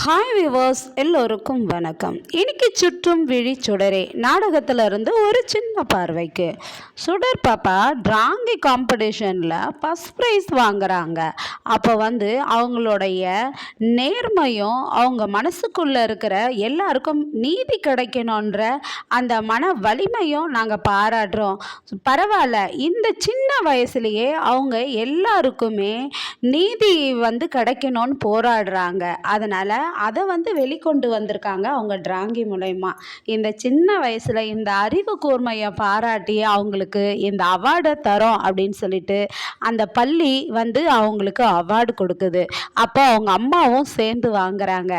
Hi viewers, எல்லோருக்கும் வணக்கம். இன்னைக்கு சுற்றும் விழி சுடரே நாடகத்தில் இருந்து ஒரு சின்ன பார்வைக்கு. சுடர் பாப்பா டிராயிங் காம்படிஷனில் ஃபஸ்ட் ப்ரைஸ் வாங்குறாங்க. அப்போ அவங்களுடைய நேர்மையும் அவங்க மனசுக்குள்ளே இருக்கிற எல்லாருக்கும் நீதி கிடைக்கணுன்ற அந்த மன வலிமையும் நாங்கள் பாராட்டுறோம். பரவாயில்ல, இந்த சின்ன வயசுலேயே அவங்க எல்லாருக்குமே நீதி கிடைக்கணும்னு போராடுறாங்க. அதனால் அதை வெளிக்கொண்டு வந்திருக்காங்க அவங்க டிராயிங் மூலயமா. இந்த சின்ன வயசில் இந்த அறிவு கூர்மையை பாராட்டி அவங்களுக்கு இந்த அவார்டை தரோம் அப்படின்னு சொல்லிட்டு அந்த பள்ளி அவங்களுக்கு அவார்டு கொடுக்குது. அப்போ அவங்க அம்மாவும் சேர்ந்து வாங்குறாங்க.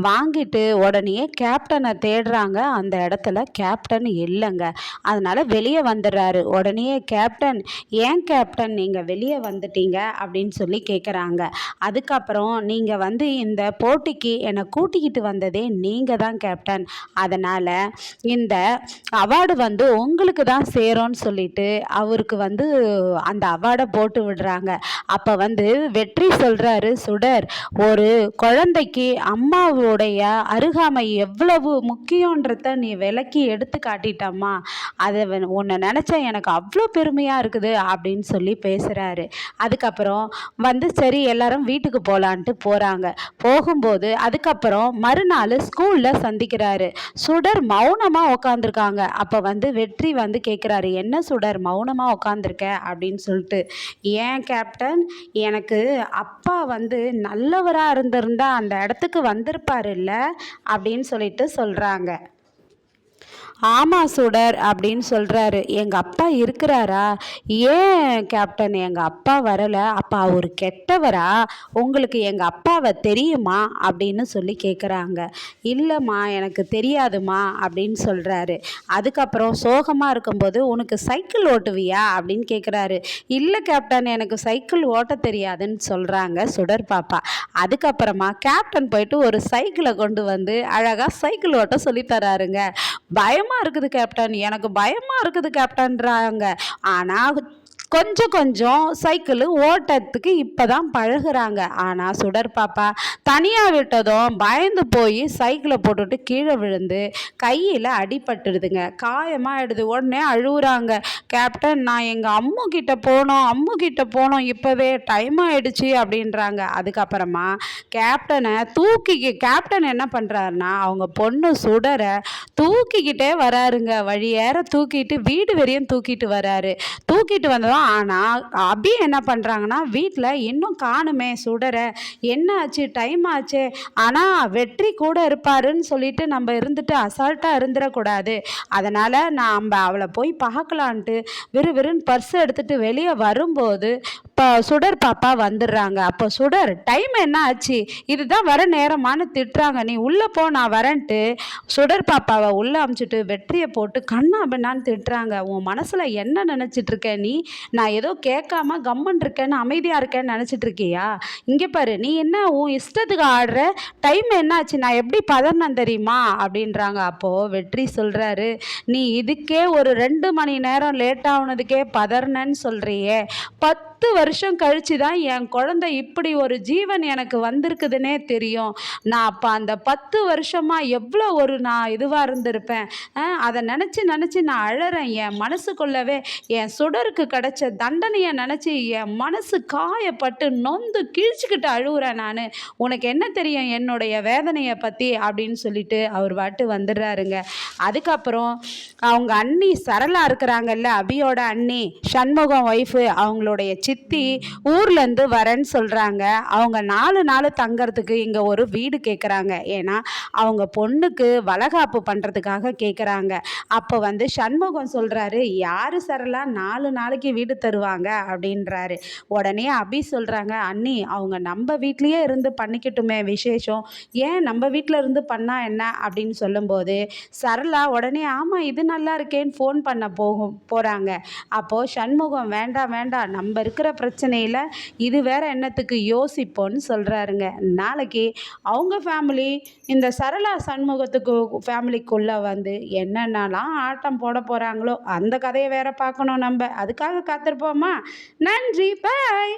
வாங்கிட்டு உடனே கேப்டனை தேடுறாங்க. அந்த இடத்துல கேப்டன் இல்லைங்க. அதனால் வெளியே வந்துடுறாரு. உடனே கேப்டன், ஏன் கேப்டன் நீங்கள் வெளியே வந்துட்டீங்க அப்படின்னு சொல்லி கேட்குறாங்க. அதுக்கப்புறம் நீங்கள் இந்த போட்டிக்கு என்னை கூட்டிக்கிட்டு வந்ததே நீங்கள் தான் கேப்டன். அதனால் இந்த அவார்டு உங்களுக்கு தான் சேரும்னு சொல்லிட்டு அவருக்கு அந்த அவார்டை போட்டு விடுறாங்க. அப்போ வெற்றி சொல்கிறாரு, சுடர், ஒரு குழந்தைக்கு அம்மாவுடைய அருகாமை எவ்வளவு முக்கியன்றத நீ விளக்கி எடுத்து காட்டிட்டம்மா. அதை உன்னை நினச்சா எனக்கு அவ்வளோ பெருமையாக இருக்குது அப்படின்னு சொல்லி பேசுகிறாரு. அதுக்கப்புறம் சரி எல்லாரும் வீட்டுக்கு போகலான்ட்டு போகிறாங்க. போகும்போது அதுக்கப்புறம் மறுநாள் ஸ்கூலில் சந்திக்கிறாரு. சுடர் மௌனமாக உக்காந்துருக்காங்க. அப்போ வெற்றி கேட்குறாரு, என்ன சுடர் மௌனமாக உக்காந்துருக்க அப்படின்னு சொல்லிட்டு. ஏன் கேப்டன், எனக்கு அப்பா நல்லவராக இருந்திருந்தா அந்த இடத்துக்கு வந்திருப்பாரு இல்லை அப்படின்னு சொல்லிட்டு சொல்கிறாங்க. ஆமாம் சுடர் அப்படின்னு சொல்கிறாரு. எங்கள் அப்பா இருக்கிறாரா? ஏன் கேப்டன் எங்கள் அப்பா வரலை? அப்பா அவர் கெட்டவரா? உங்களுக்கு எங்கள் அப்பாவை தெரியுமா அப்படின்னு சொல்லி கேட்குறாங்க. இல்லைம்மா எனக்கு தெரியாதுமா அப்படின்னு சொல்கிறாரு. அதுக்கப்புறம் சோகமாக இருக்கும்போது உனக்கு சைக்கிள் ஓட்டுவியா அப்படின்னு கேட்குறாரு. இல்லை கேப்டன் எனக்கு சைக்கிள் ஓட்ட தெரியாதுன்னு சொல்கிறாங்க சுடர் பாப்பா. அதுக்கப்புறமா கேப்டன் போயிட்டு ஒரு சைக்கிளை கொண்டு அழகாக சைக்கிள் ஓட்ட சொல்லித்தராருங்க. பயமாக இருக்குது கேப்டன், எனக்கு பயமாக இருக்குது கேப்டன்றாங்க. ஆனால் கொஞ்சம் கொஞ்சம் சைக்கிள் ஓட்டத்துக்கு இப்போ தான் பழகுறாங்க. ஆனால் சுடர் பாப்பா தனியாக விட்டதும் பயந்து போய் சைக்கிளை போட்டுட்டு கீழே விழுந்து கையில் அடிபட்டுடுதுங்க. காயமாகிடுது. உடனே அழுகுறாங்க. கேப்டன், நான் எங்கள் அம்மு கிட்ட போனோம் இப்போவே டைம் ஆகிடுச்சு அப்படின்றாங்க. அதுக்கப்புறமா கேப்டன் என்ன பண்ணுறாருன்னா அவங்க பொண்ணு சுடரை தூக்கிக்கிட்டே வராருங்க. வழியேற தூக்கிட்டு வீடு வரையும் தூக்கிட்டு வராரு. தூக்கிட்டு வந்ததும் ஆனால் அபி என்ன பண்ணுறாங்கன்னா, வீட்டில் இன்னும் காணுமே சுடரை, என்ன ஆச்சு, டைம் ஆச்சு, ஆனால் வெற்றி கூட இருப்பாருன்னு சொல்லிட்டு நம்ம இருந்துட்டு அசால்ட்டாக இருந்துடக்கூடாது. அதனால் நாம் அவளை போய் பார்க்கலான்ட்டு விறுவிறுன்னு பர்ஸ் எடுத்துகிட்டு வெளியே வரும்போது இப்போ சுடர் பாப்பா வந்துடுறாங்க. அப்போ சுடர், டைம் என்ன ஆச்சு, இதுதான் வர நேரமானு திட்டுறாங்க. நீ உள்ளே போ, நான் வரேன்ட்டு சுடர் பாப்பாவை உள்ளே அமுச்சிட்டு வெற்றியை போட்டு கண்ணா பின்னான்னு திட்டுறாங்க. உன் மனசில் என்ன நினச்சிட்டு இருக்க நீ? நான் ஏதோ கேட்காம கம்மன் இருக்கேன்னு அமைதியாக இருக்கேன்னு நினச்சிட்டு இருக்கியா? இங்கே பாரு, நீ என்ன உன் இஷ்டத்துக்கு ஆடுற? டைம் என்னாச்சு, நான் எப்படி பதறேன் தெரியுமா அப்படின்றாங்க. அப்போது வெற்றி சொல்கிறாரு, நீ இதுக்கே ஒரு 2 மணி நேரம் லேட் ஆகுனதுக்கே பதறனன்னு சொல்கிறியே, 10 வருஷம் கழிச்சு தான் என் குழந்தை இப்படி ஒரு ஜீவன் எனக்கு வந்திருக்குதுன்னே தெரியும். நான் அப்போ அந்த 10 வருஷமாக எவ்வளோ நான் இதுவாக இருந்திருப்பேன். அதை நினச்சி நான் அழறேன். என் மனசுக்குள்ளவே என் சுடருக்கு கிடைச்ச தண்டனையை நினச்சி என் மனசு காயப்பட்டு நொந்து கிழிச்சிக்கிட்டு அழுகுறேன் நான். உனக்கு என்ன தெரியும் என்னுடைய வேதனையை பற்றி அப்படின்னு சொல்லிட்டு அவர் வந்துடுறாருங்க. அதுக்கப்புறம் அவங்க அண்ணி சரளா இருக்கிறாங்கல்ல, அபியோட அண்ணி, சண்முகம் ஒய்ஃபு, அவங்களுடைய சித்தி ஊர்லேருந்து வரேன்னு சொல்கிறாங்க. அவங்க 4 நாள் தங்கறதுக்கு இங்கே ஒரு வீடு கேட்குறாங்க. ஏன்னா அவங்க பொண்ணுக்கு வளகாப்பு பண்ணுறதுக்காக கேட்குறாங்க. அப்போ சண்முகம் சொல்கிறாரு, யார் சரளா 4 நாளைக்கு வீடு தருவாங்க அப்படின்றாரு. உடனே அபி சொல்கிறாங்க, அண்ணி அவங்க நம்ம வீட்லேயே இருந்து பண்ணிக்கட்டுமே விசேஷம், ஏன் நம்ம வீட்டில் இருந்து பண்ணால் என்ன அப்படின்னு சொல்லும்போது சரளா உடனே ஆமாம் இது நல்லா இருக்கேன்னு ஃபோன் பண்ண போகிறாங்க. அப்போது சண்முகம் வேண்டாம் நம்ம இருக்கிற பிரச்சனையில் இது வேற என்னத்துக்கு யோசிப்போன்னு சொல்கிறாருங்க. நாளைக்கு அவங்க ஃபேமிலி இந்த சரளா சண்முகத்துக்கு ஃபேமிலிக்குள்ளே என்னென்னலாம் ஆட்டம் போட போகிறாங்களோ அந்த கதையை வேற பார்க்கணும் நம்ம. அதுக்காக காத்திருப்போமா? நன்றி, பாய்.